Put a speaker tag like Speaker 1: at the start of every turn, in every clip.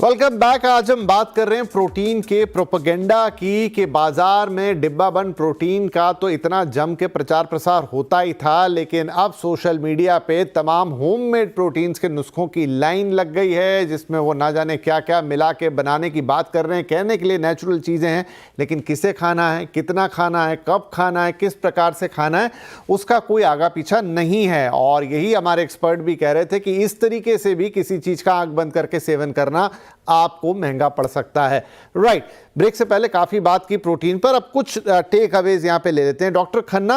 Speaker 1: Welcome back. आज हम बात कर रहे हैं प्रोटीन के प्रोपेगेंडा की कि बाजार में डिब्बा बंद प्रोटीन का तो इतना जम के प्रचार प्रसार होता ही था, लेकिन अब सोशल मीडिया पे तमाम होममेड प्रोटीन्स के नुस्खों की लाइन लग गई है, जिसमें वो ना जाने क्या क्या मिला के बनाने की बात कर रहे हैं। कहने के लिए नेचुरल चीज़ें हैं, लेकिन किसे खाना है, कितना खाना है, कब खाना है, किस प्रकार से खाना है, उसका कोई आगा पीछा नहीं है। और यही हमारे एक्सपर्ट भी कह रहे थे कि इस तरीके से भी किसी चीज़ का आंख बंद करके सेवन करना आपको महंगा पड़ सकता है। राइट, ब्रेक से पहले काफी बात की प्रोटीन पर, अब कुछ टेक अवेज यहां पे ले लेते हैं। डॉक्टर खन्ना,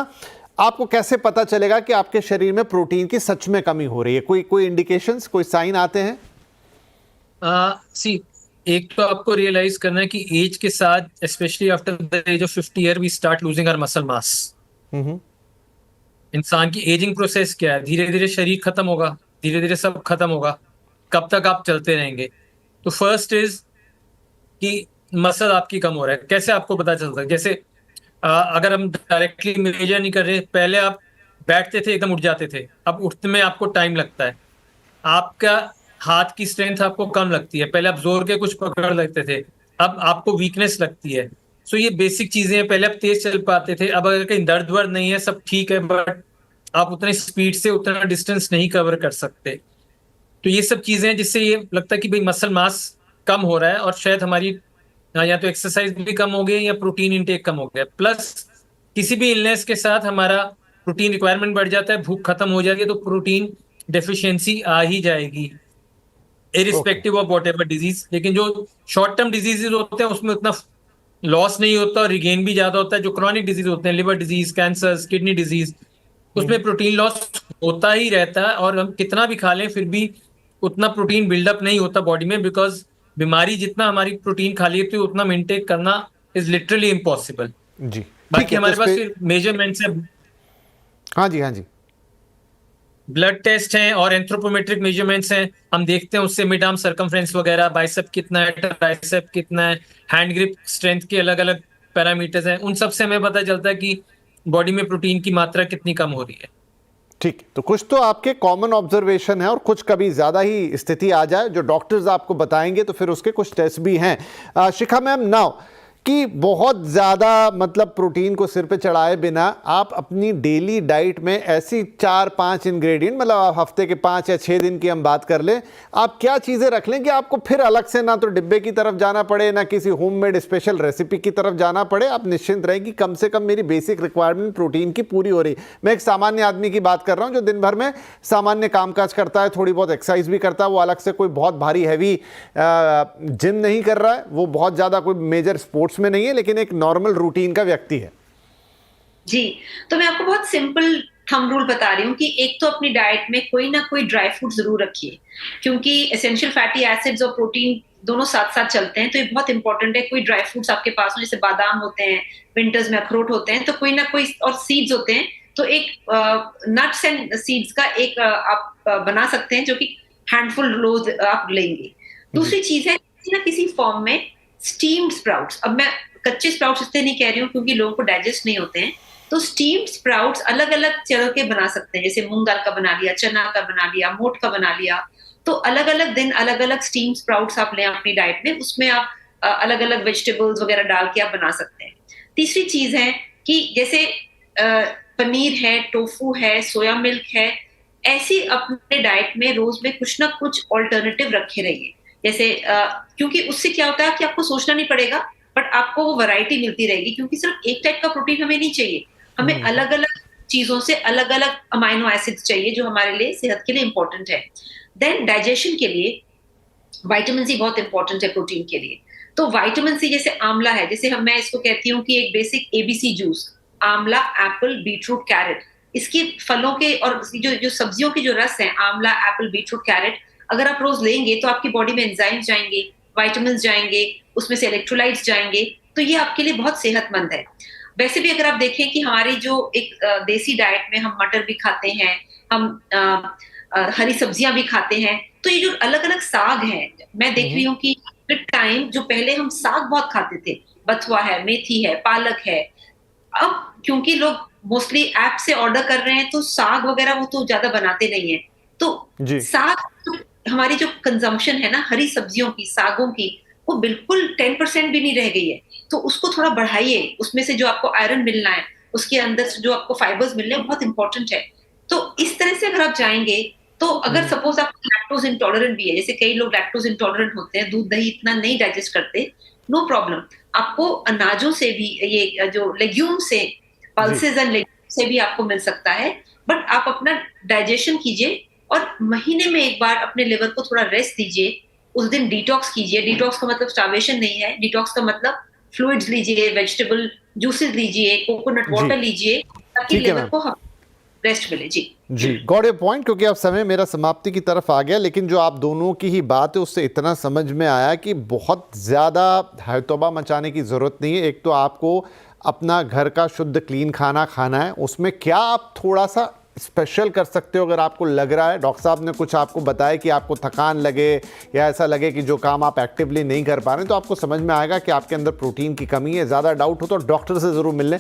Speaker 1: आपको कैसे पता चलेगा कि आपके शरीर में प्रोटीन की सच में कमी हो रही है? कोई इंडिकेशंस, कोई साइन आते हैं?
Speaker 2: एक तो आपको रियलाइज करना है कि एज के साथ, specially after the age of 50 year, we start losing our muscle mass. इंसान की एजिंग प्रोसेस क्या है? धीरे धीरे शरीर खत्म होगा, धीरे धीरे सब खत्म होगा। कब तक आप चलते रहेंगे? तो फर्स्ट इज कि मसल आपकी कम हो रहा है। कैसे आपको पता चलता है? जैसे अगर हम डायरेक्टली मेजर नहीं कर रहे, पहले आप बैठते थे एकदम उठ जाते थे, अब उठने में आपको टाइम लगता है। आपका हाथ की स्ट्रेंथ आपको कम लगती है, पहले आप जोर के कुछ पकड़ लेते थे, अब आपको वीकनेस लगती है। सो ये बेसिक चीजें हैं। पहले आप तेज चल पाते थे, अब अगर कहीं दर्द वर्द नहीं है, सब ठीक है, बट आप उतने स्पीड से उतना डिस्टेंस नहीं कवर कर सकते। तो ये सब चीजें हैं जिससे ये लगता है कि भाई मसल मास कम हो रहा है, और शायद हमारी या तो एक्सरसाइज भी कम हो गई या प्रोटीन इनटेक कम हो गया। प्लस किसी भी इलनेस के साथ हमारा प्रोटीन रिक्वायरमेंट बढ़ जाता है, भूख खत्म हो जाती है, तो प्रोटीन डेफिशिएंसी आ ही जाएगी, irrespective of what ever disease. लेकिन जो शॉर्ट टर्म डिजीजेज होते हैं उसमें उतना लॉस नहीं होता और रिगेन भी ज्यादा होता है। जो क्रॉनिक डिजीज होते हैं, liver disease, cancer, kidney disease, उसमें प्रोटीन लॉस होता ही रहता है, और हम कितना भी खा लें फिर भी उतना प्रोटीन बिल्डअप नहीं होता बॉडी में, बिकॉज बीमारी जितना हमारी प्रोटीन खा लेती है उतना मेंटेन करना इज लिटरली इम्पॉसिबल।
Speaker 1: जी, ठीक
Speaker 2: बाकी
Speaker 1: है। तो
Speaker 2: हमारे
Speaker 1: इस
Speaker 2: पास
Speaker 1: पे
Speaker 2: फिर मेजरमेंट्स है,
Speaker 1: हाँ जी, हाँ जी।
Speaker 2: ब्लड टेस्ट हैं और एंथ्रोपोमेट्रिक मेजरमेंट्स हैं। हम देखते हैं उससे मिड आर्म सर्कमफ्रेंस वगैरह, बाइसेप कितना है, ट्राइसेप कितना है, हैंड ग्रिप स्ट्रेंथ के अलग अलग पैरामीटर्स हैं। उन सब से हमें पता चलता है कि बॉडी में प्रोटीन की मात्रा कितनी कम हो रही है।
Speaker 1: ठीक, तो कुछ तो आपके कॉमन ऑब्जर्वेशन है और कुछ कभी ज़्यादा ही स्थिति आ जाए जो डॉक्टर्स आपको बताएंगे, तो फिर उसके कुछ टेस्ट भी हैं। शिखा मैम, नाउ कि बहुत ज़्यादा मतलब प्रोटीन को सिर पे चढ़ाए बिना आप अपनी डेली डाइट में ऐसी 4-5 इंग्रेडिएंट, मतलब आप हफ्ते के 5 या 6 दिन की हम बात कर लें, आप क्या चीज़ें रख लें कि आपको फिर अलग से ना तो डिब्बे की तरफ जाना पड़े, ना किसी होममेड स्पेशल रेसिपी की तरफ जाना पड़े, आप निश्चिंत रहें कि कम से कम मेरी बेसिक रिक्वायरमेंट प्रोटीन की पूरी हो रही। मैं एक सामान्य आदमी की बात कर रहा हूँ जो दिन भर में सामान्य कामकाज करता है, थोड़ी बहुत एक्सरसाइज भी करता है, वो अलग से कोई बहुत भारी हैवी जिम नहीं कर रहा है, वो बहुत ज़्यादा कोई मेजर स्पोर्ट्स में नहीं है, लेकिन एक नॉर्मल रूटीन का व्यक्ति है।
Speaker 3: जी, तो मैं आपको बहुत सिंपल थंब रूल बता रही हूँ कि एक तो अपनी डाइट में कोई ना कोई ड्राई फ्रूट जरूर रखिए, क्योंकि एसेंशियल फैटी एसिड्स और प्रोटीन दोनों साथ साथ चलते हैं, तो ये बहुत इंपॉर्टेंट है। कोई ड्राई फ्रूट्स आपके पास हो, जैसे बादाम होते हैं, विंटर्स में अखरोट होते हैं, तो कोई ना कोई, और सीड्स होते हैं, तो एक नट्स एंड सीड्स का एक आप बना सकते हैं, जो कि हैंडफुल रोज आप लेंगे। दूसरी चीज है किसी ना किसी फॉर्म में स्टीम्ड स्प्राउट्स। अब मैं कच्चे स्प्राउट्स इसलिए नहीं कह रही हूँ क्योंकि लोगों को डाइजेस्ट नहीं होते हैं, तो स्टीम्ड स्प्राउट्स अलग अलग तरह के बना सकते हैं, जैसे मूंग दाल का बना लिया, चना का बना लिया, मोट का बना लिया। तो अलग अलग दिन अलग अलग स्टीम स्प्राउट्स आप लें अपनी डाइट में, उसमें आप अलग अलग वेजिटेबल्स वगैरह डाल के आप बना सकते हैं। तीसरी चीज है कि जैसे पनीर है, टोफू है, सोया मिल्क है, ऐसी अपने डाइट में रोज में कुछ ना कुछ ऑल्टरनेटिव रखे रहिए। जैसे क्योंकि उससे क्या होता है कि आपको सोचना नहीं पड़ेगा, बट आपको वो वैरायटी मिलती रहेगी, क्योंकि सिर्फ एक टाइप का प्रोटीन हमें नहीं चाहिए, हमें अलग अलग चीजों से अलग अलग अमाइनो एसिड्स चाहिए जो हमारे लिए सेहत के लिए इंपॉर्टेंट है। देन डाइजेशन के लिए विटामिन सी बहुत इंपॉर्टेंट है प्रोटीन के लिए। तो विटामिन सी जैसे आंवला है, जैसे मैं इसको कहती हूँ कि एक बेसिक एबीसी जूस, आंवला, एप्पल, बीटरूट, कैरेट, इसके फलों के और जो सब्जियों के जो रस है, आंवला, एप्पल, बीटरूट, कैरेट, अगर आप रोज लेंगे तो आपकी बॉडी में एंजाइम्स जाएंगे, विटामिन जाएंगे, उसमें से इलेक्ट्रोलाइट्स जाएंगे, तो ये आपके लिए बहुत सेहतमंद है। वैसे भी अगर आप देखें कि हमारी जो एक देसी डाइट में हम मटर भी खाते हैं, हम हरी सब्जियां भी खाते हैं, तो ये जो अलग अलग साग हैं, मैं देख रही हूँ कि टाइम जो पहले हम साग बहुत खाते थे, बथुआ है, मेथी है, पालक है, अब क्योंकि लोग मोस्टली ऐप से ऑर्डर कर रहे हैं, तो साग वगैरह वो तो ज्यादा बनाते नहीं है, तो साग हमारी जो कंजम्पशन है ना हरी सब्जियों की, सागों की, वो बिल्कुल 10% भी नहीं रह गई है। तो उसको थोड़ा बढ़ाइए, उसमें से जो आपको आयरन मिलना है, उसके अंदर से जो आपको फाइबर्स मिलने हैं, बहुत इंपॉर्टेंट है। तो इस तरह से अगर आप जाएंगे, तो अगर सपोज आप लैक्टोज इंटॉलरेंट भी है, जैसे कई लोग लैक्टोज इंटॉलरेंट होते हैं, दूध दही इतना नहीं डाइजेस्ट करते, नो प्रॉब्लम, आपको अनाजों से भी, ये जो लेग्यूम से, पल्सेस एंड लेग्यूम से भी आपको मिल सकता है। बट आप अपना डाइजेशन कीजिए और महीने में एक बार अपने लिवर को थोड़ा रेस्ट दीजिए। उस दिन डिटॉक्स कीजिए। डिटॉक्स का मतलब स्टार्वेशन नहीं है, डिटॉक्स का मतलब फ्लूइड्स लीजिए, वेजिटेबल जूसेस लीजिए, कोकोनट वाटर लीजिए, ताकि
Speaker 1: ठीक है
Speaker 3: लिवर
Speaker 1: मैम।
Speaker 3: को रेस्ट मिले। जी
Speaker 1: जी, गॉट योर पॉइंट। क्योंकि अब समय मेरा समाप्ति की तरफ आ गया, लेकिन जो आप दोनों की ही बात है उससे इतना समझ में आया कि बहुत ज़्यादा हैतौबा मचाने की ज़रूरत नहीं है। एक तो आपको अपना घर का शुद्ध क्लीन खाना खाना है, उसमें क्या आप थोड़ा सा स्पेशल कर सकते हो अगर आपको लग रहा है, डॉक्टर साहब ने कुछ आपको बताया कि आपको थकान लगे या ऐसा लगे कि जो काम आप एक्टिवली नहीं कर पा रहे हैं, तो आपको समझ में आएगा कि आपके अंदर प्रोटीन की कमी है, ज़्यादा डाउट हो तो डॉक्टर से ज़रूर मिल लें।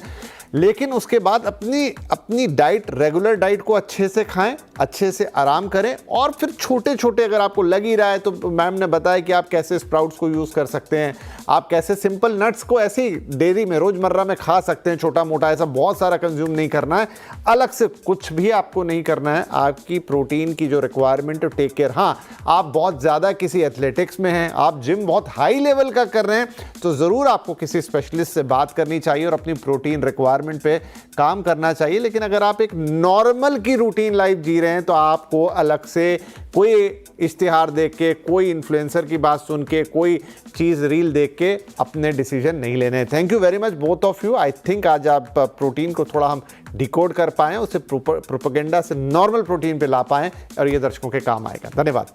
Speaker 1: लेकिन उसके बाद अपनी डाइट, रेगुलर डाइट को अच्छे से खाएं, अच्छे से आराम करें, और फिर छोटे छोटे अगर आपको लग ही रहा है तो मैम ने बताया कि आप कैसे स्प्राउट्स को यूज़ कर सकते हैं, आप कैसे सिंपल नट्स को ऐसे ही डेयरी में रोज़मर्रा में खा सकते हैं, छोटा मोटा, ऐसा बहुत सारा कंज्यूम नहीं करना है, अलग से कुछ भी आपको नहीं करना है। आपकी प्रोटीन की जो रिक्वायरमेंट टेक केयर। हाँ, आप बहुत ज़्यादा किसी एथलेटिक्स में हैं, आप जिम बहुत हाई लेवल का कर रहे हैं, तो ज़रूर आपको किसी स्पेशलिस्ट से बात करनी चाहिए और अपनी प्रोटीन रिक्वायरमेंट पे काम करना चाहिए। लेकिन अगर आप एक नॉर्मल की रूटीन लाइफ जी रहे हैं, तो आपको अलग से कोई इश्तिहार देख के, कोई इन्फ्लुएंसर की बात सुन के, कोई चीज़ रील देख के अपने डिसीजन नहीं लेने। Thank you very much both of you. I think आज आप प्रोटीन को थोड़ा हम डिकोड कर पाएँ, उसे प्रोपेगेंडा से नॉर्मल प्रोटीन पे ला पाएँ, और ये दर्शकों के काम आएगा। धन्यवाद।